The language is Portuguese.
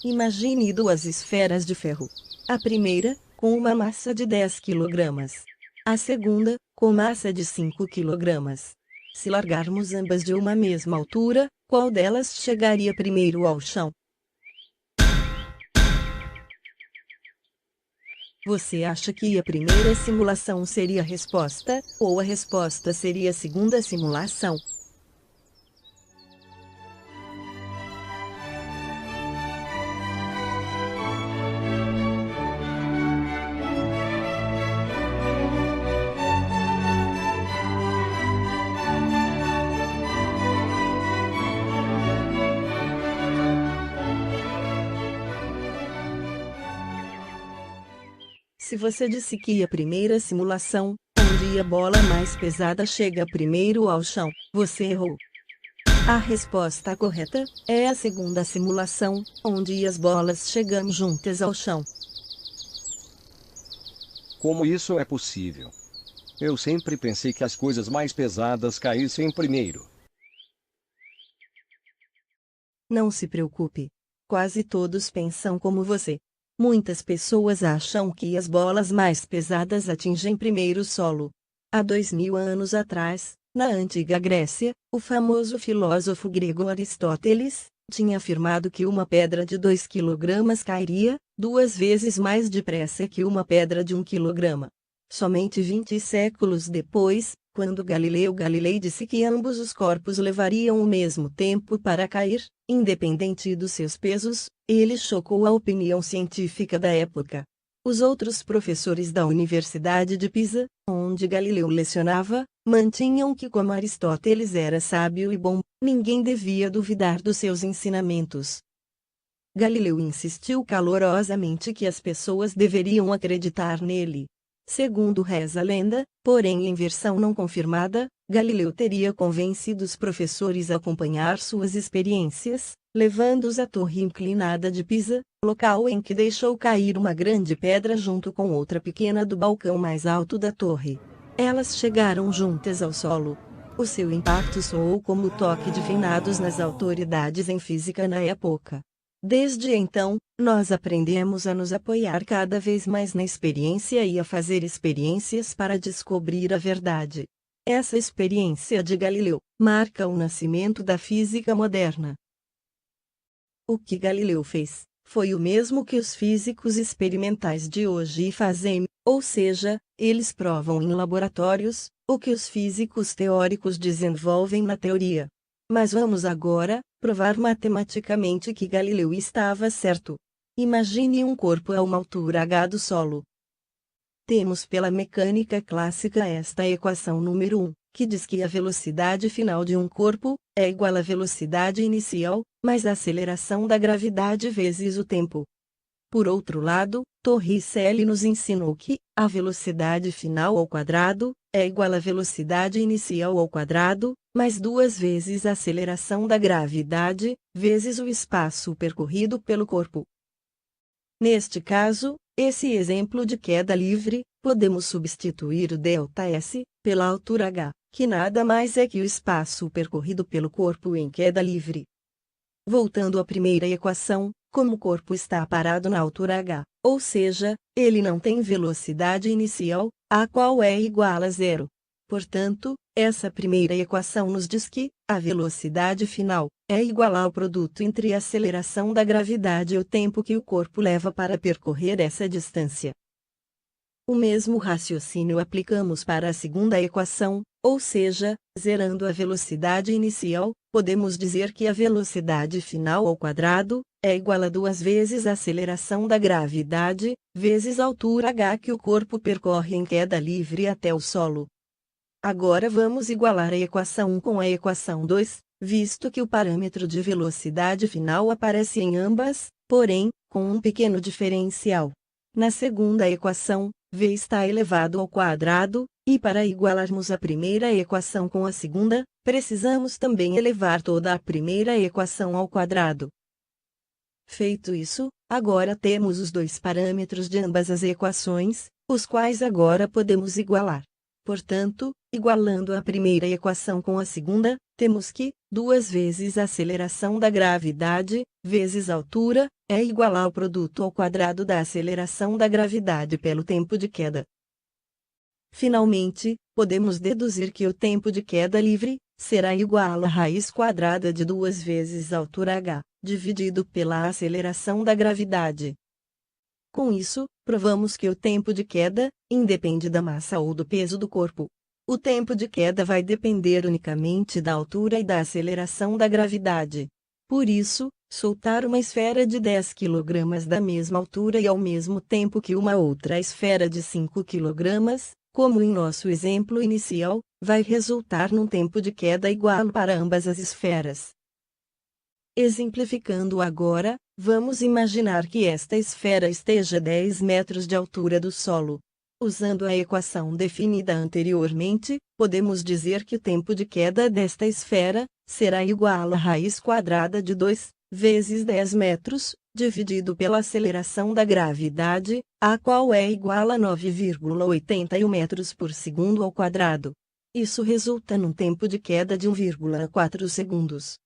Imagine duas esferas de ferro. A primeira, com uma massa de 10 kg. A segunda, com massa de 5 kg. Se largarmos ambas de uma mesma altura, qual delas chegaria primeiro ao chão? Você acha que a primeira simulação seria a resposta, ou a resposta seria a segunda simulação? Se você disse que a primeira simulação, onde a bola mais pesada chega primeiro ao chão, você errou. A resposta correta é a segunda simulação, onde as bolas chegam juntas ao chão. Como isso é possível? Eu sempre pensei que as coisas mais pesadas caíssem primeiro. Não se preocupe. Quase todos pensam como você. Muitas pessoas acham que as bolas mais pesadas atingem primeiro o solo. Há 2000 anos atrás, na antiga Grécia, o famoso filósofo grego Aristóteles tinha afirmado que uma pedra de 2 kg cairia 2 vezes mais depressa que uma pedra de 1 kg. Somente 20 séculos depois, quando Galileu Galilei disse que ambos os corpos levariam o mesmo tempo para cair, independente dos seus pesos, ele chocou a opinião científica da época. Os outros professores da Universidade de Pisa, onde Galileu lecionava, mantinham que, como Aristóteles era sábio e bom, ninguém devia duvidar dos seus ensinamentos. Galileu insistiu calorosamente que as pessoas deveriam acreditar nele. Segundo reza a lenda, porém em versão não confirmada, Galileu teria convencido os professores a acompanhar suas experiências, levando-os à torre inclinada de Pisa, local em que deixou cair uma grande pedra junto com outra pequena do balcão mais alto da torre. Elas chegaram juntas ao solo. O seu impacto soou como o toque de finados nas autoridades em física na época. Desde então, nós aprendemos a nos apoiar cada vez mais na experiência e a fazer experiências para descobrir a verdade. Essa experiência de Galileu marca o nascimento da física moderna. O que Galileu fez foi o mesmo que os físicos experimentais de hoje fazem, ou seja, eles provam em laboratórios o que os físicos teóricos desenvolvem na teoria. Mas vamos agora provar matematicamente que Galileu estava certo. Imagine um corpo a uma altura h do solo. Temos pela mecânica clássica esta equação número 1, que diz que a velocidade final de um corpo é igual à velocidade inicial, mais a aceleração da gravidade vezes o tempo. Por outro lado, Torricelli nos ensinou que a velocidade final ao quadrado é igual à velocidade inicial ao quadrado, mais 2 vezes a aceleração da gravidade, vezes o espaço percorrido pelo corpo. Neste caso, esse exemplo de queda livre, podemos substituir o ΔS pela altura h, que nada mais é que o espaço percorrido pelo corpo em queda livre. Voltando à primeira equação, como o corpo está parado na altura h, ou seja, ele não tem velocidade inicial, a qual é igual a zero. Portanto, essa primeira equação nos diz que a velocidade final é igual ao produto entre a aceleração da gravidade e o tempo que o corpo leva para percorrer essa distância. O mesmo raciocínio aplicamos para a segunda equação, ou seja, zerando a velocidade inicial, podemos dizer que a velocidade final ao quadrado é igual a 2 vezes a aceleração da gravidade, vezes a altura h que o corpo percorre em queda livre até o solo. Agora vamos igualar a equação 1 com a equação 2, visto que o parâmetro de velocidade final aparece em ambas, porém, com um pequeno diferencial. Na segunda equação, v está elevado ao quadrado, e para igualarmos a primeira equação com a segunda, precisamos também elevar toda a primeira equação ao quadrado. Feito isso, agora temos os dois parâmetros de ambas as equações, os quais agora podemos igualar. Portanto, igualando a primeira equação com a segunda, temos que 2 vezes a aceleração da gravidade, vezes a altura, é igual ao produto ao quadrado da aceleração da gravidade pelo tempo de queda. Finalmente, podemos deduzir que o tempo de queda livre será igual à raiz quadrada de 2 vezes a altura h, dividido pela aceleração da gravidade. Com isso, provamos que o tempo de queda independe da massa ou do peso do corpo. O tempo de queda vai depender unicamente da altura e da aceleração da gravidade. Por isso, soltar uma esfera de 10 kg da mesma altura e ao mesmo tempo que uma outra esfera de 5 kg, como em nosso exemplo inicial, vai resultar num tempo de queda igual para ambas as esferas. Exemplificando agora, vamos imaginar que esta esfera esteja a 10 metros de altura do solo. Usando a equação definida anteriormente, podemos dizer que o tempo de queda desta esfera será igual à raiz quadrada de 2 vezes 10 metros, dividido pela aceleração da gravidade, a qual é igual a 9,81 metros por segundo ao quadrado. Isso resulta num tempo de queda de 1,4 segundos.